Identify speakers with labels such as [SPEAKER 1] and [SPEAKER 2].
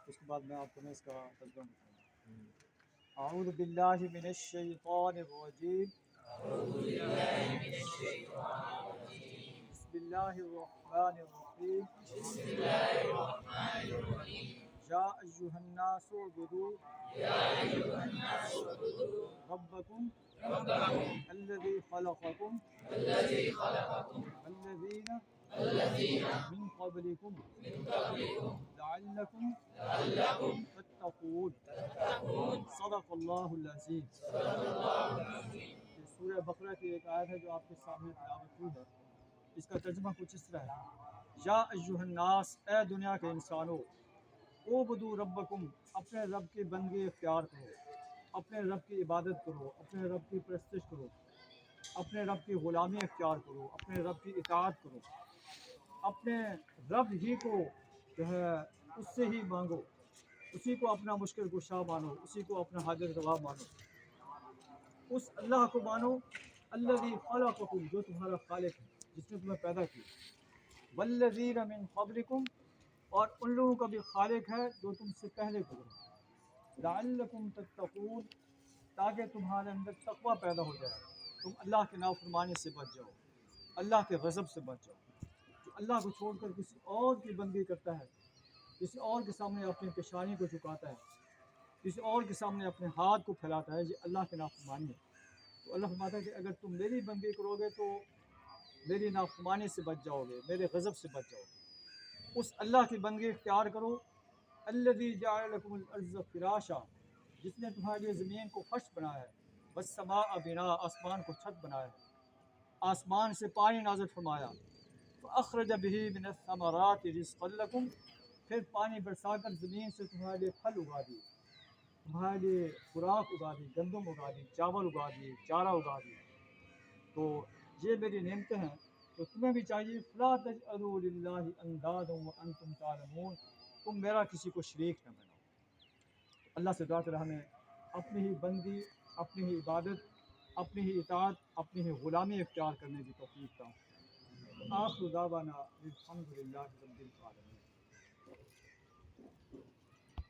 [SPEAKER 1] اس کے بعد میں آپ کو اس کا ترجمہ بتاؤں گا۔ اعوذ باللہ من الشیطان الرجیم، بسم اللہ الرحمن الرحیم، یا ایھا الناس اعبدوا ربکم الذی خلقکم الذین من قبلکم لعلکم تتقون، صدق اللہ العظیم۔ یہ سورہ بقرہ کی ایک آیت ہے جو آپ کے سامنے تلاوت ہوئی ہے۔ اس کا ترجمہ کچھ اس طرح ہے، یا ایھا الناس، اے دنیا کے انسانوں، اعبدوا ربکم، اپنے رب کی بندگی اختیار کرو، اپنے رب کی عبادت کرو، اپنے رب کی پرستش کرو، اپنے رب کی غلامی اختیار کرو، اپنے رب کی اطاعت کرو، اپنے رب ہی کو جو ہے اس سے ہی مانگو، اسی کو اپنا مشکل کشا مانو، اسی کو اپنا حاجت روا مانو، اس اللہ کو مانو الذی خلقکم، جو تمہارا خالق ہے، جس نے تمہیں پیدا کیا، والذین من قبلکم، اور ان لوگوں کا بھی خالق ہے جو تم سے پہلے گزرے، لعلکم تتقون، تاکہ تمہارے اندر تقوی پیدا ہو جائے، تم اللہ کے نافرمانی سے بچ جاؤ، اللہ کے غضب سے بچ جاؤ۔ جو اللہ کو چھوڑ کر کسی اور کی بندگی کرتا ہے، کسی اور کے سامنے اپنی پیشانی کو جھکاتا ہے، کسی اور کے سامنے اپنے ہاتھ کو پھیلاتا ہے، یہ اللہ کے نافرمانی ہے۔ تو اللہ فرماتا ہے کہ اگر تم میری بندگی کرو گے تو میری نافرمانی سے بچ جاؤ گے، میرے غضب سے بچ جاؤ گے۔ اس اللہ کی بندگی اختیار کرو، الذی جعل لکم الارض فراشا، جس نے تمہارے لیے زمین کو فرش بنایا ہے، والسماء بناء، آسمان کو چھت بنایا ہے، آسمان سے پانی نازل فرمایا، فاخرج به من الثمرات رزقا لکم، پھر پانی برسا کر زمین سے تمہارے لیے پھل اگا دیے، تمہارے لیے خوراک اگا دی، گندم اگا دی، چاول اگا دیے، چارہ اگا دی۔ تو یہ میری نعمتیں ہیں، تو تمہیں بھی چاہیے فلا تجعلوا للہ اندادا وانتم تعلمون، تم میرا کسی کو شریک نہ بناؤ۔ اللہ سے دعا کریں ہمیں اپنی ہی بندی، اپنی ہی عبادت، اپنی ہی اطاعت، اپنی ہی غلامی اختیار کرنے کی توفیق عطا۔ آخر دعوانا الحمد للہ رب العالمین۔